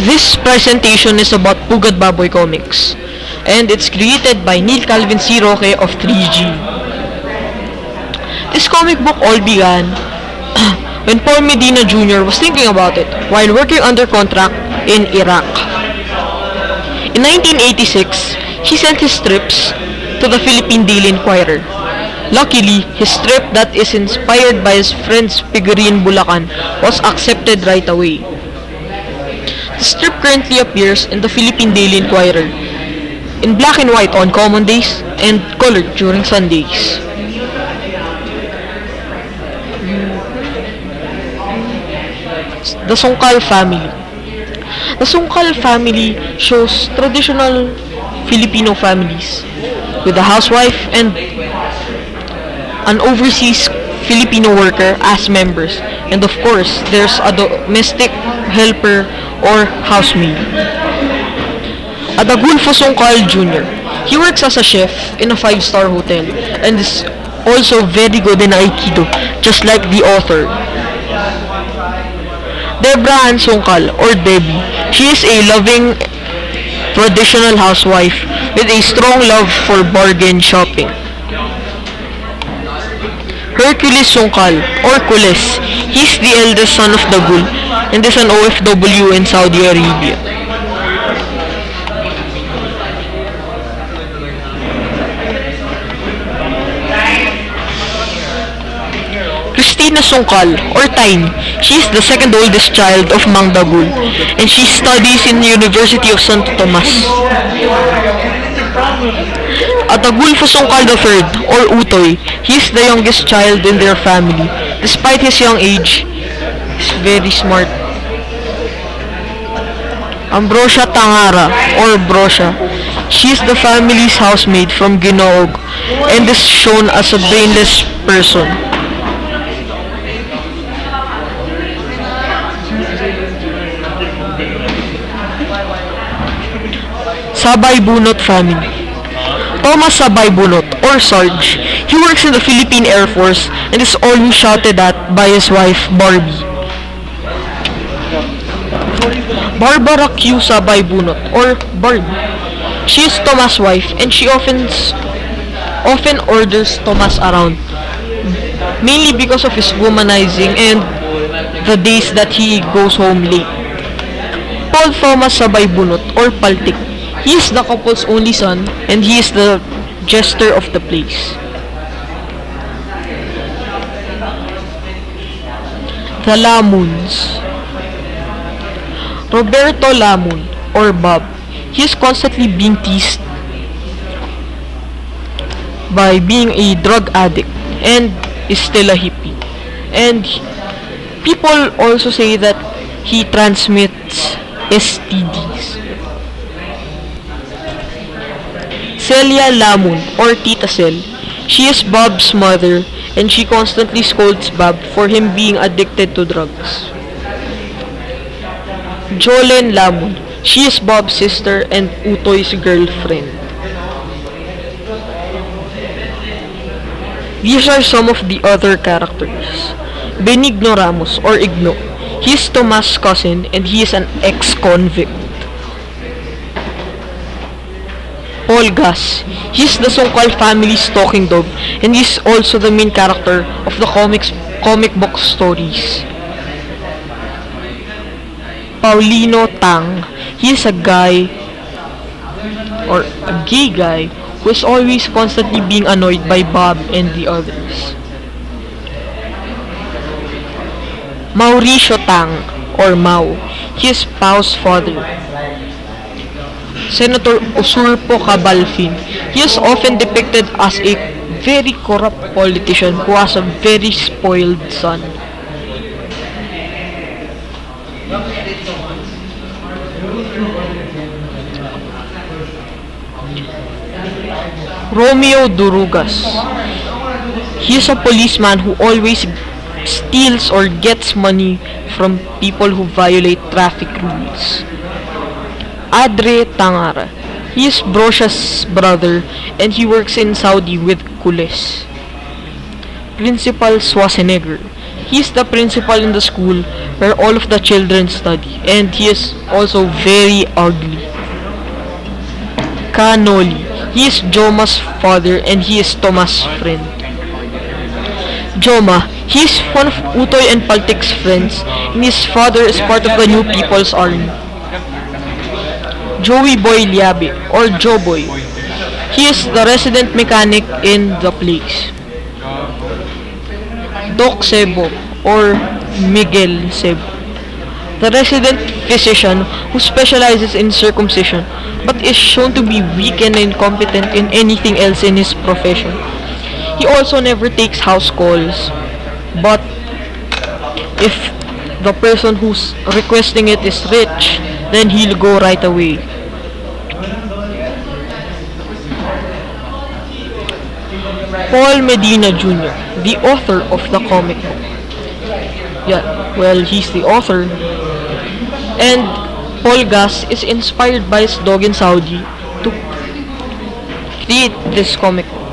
This presentation is about Pugad Baboy Comics, and it's created by Neil Calvin C. Roque of 3G. This comic book all began when Paul Medina Jr. was thinking about it while working under contract in Iraq. In 1986, he sent his strips to the Philippine Daily Inquirer. Luckily, his strip that is inspired by his friend's figurine Bulacan was accepted right away. The strip currently appears in the Philippine Daily Inquirer in black and white on common days and colored during Sundays. The Sungkal family. The Sungkal family shows traditional Filipino families with a housewife and an overseas Filipino worker as members, and of course there's a domestic helper or housemaid. Adagulfo Sungkal Jr. He works as a chef in a 5-star hotel and is also very good in Aikido, just like the author. Debra Ann Sungkal, or Debbie. She is a loving, traditional housewife with a strong love for bargain shopping. Hercules Sungkal, or Kules. He is the eldest son of Dagul and is an OFW in Saudi Arabia. Christina Sungkal, or Tiny. She is the second oldest child of Mang Dagul, and she studies in the University of Santo Tomas. Atagulfo Sungkal III, or Utoy. He is the youngest child in their family. Despite his young age, he is very smart. Ambrosia Tangara, or Brosia. She is the family's housemaid from Ginoog and is shown as a brainless person. Sabay Bunot family. Thomas Sabay Bunot, or Sarge. He works in the Philippine Air Force and is always shouted at by his wife, Barbie. Barbara Q. Sabay Bunot, or Barbie. She is Thomas' wife and she often orders Thomas around, mainly because of his womanizing and the days that he goes home late. Paul Thomas Sabay Bunot, or Paltik. He is the couple's only son and he is the jester of the place. The Lamuns. Roberto Lamun, or Bob. He is constantly being teased by being a drug addict and is still a hippie. And people also say that he transmits STDs. Celia Lamun, or Tita Cel. She is Bob's mother and she constantly scolds Bob for him being addicted to drugs. Jolene Lamun. She is Bob's sister and Utoy's girlfriend. These are some of the other characters. Benigno Ramos, or Igno. He is Tomas' cousin and he is an ex-convict. Paul Gas. He is the Sungkal family's talking dog and he is also the main character of the comic book stories. Paulino Tang. He is a guy, or a gay guy, who is always constantly being annoyed by Bob and the others. Mauricio Tang, or Mau. He is Pau's father. Senator Usurpo Cabalfin. He is often depicted as a very corrupt politician who has a very spoiled son. Romeo Durugas. He is a policeman who always steals or gets money from people who violate traffic rules. Adre Tangara. He is Brosia's brother and he works in Saudi with Kules. Principal Schwarzenegger. He is the principal in the school where all of the children study, and he is also very ugly. Cannoli. He is Joma's father and he is Tomas' friend. Joma. He is one of Utoy and Paltik's friends, and his father is part of the New People's Army. Joey Boy Liabe, or Joe Boy. He is the resident mechanic in the place. Doc Sebo, or Miguel Sebo, the resident physician who specializes in circumcision but is shown to be weak and incompetent in anything else in his profession. He also never takes house calls, but if the person who's requesting it is rich, then he'll go right away. Paul Medina Jr., the author of the comic book. Yeah, well, he's the author. And Paul Gas is inspired by his dog in Saudi to create this comic book.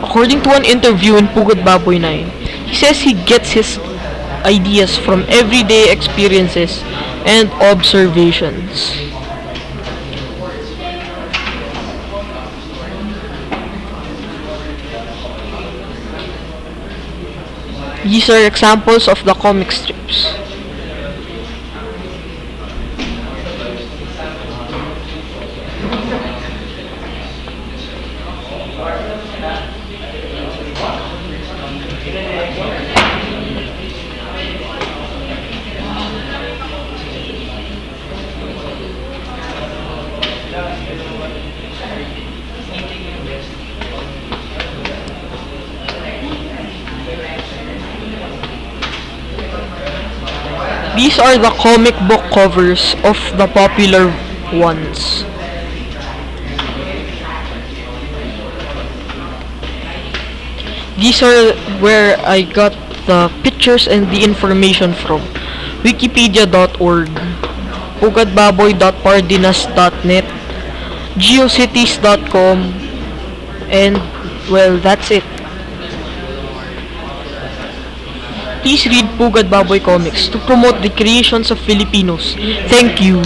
According to an interview in Pugad Baboy 9, he says he gets his ideas from everyday experiences and observations. These are examples of the comic strips. These are the comic book covers of the popular ones. These are where I got the pictures and the information from. Wikipedia.org, pugadbaboy.pardinas.net, geocities.com, and well, that's it. Please read Pugad Baboy Comics to promote the creations of Filipinos. Thank you.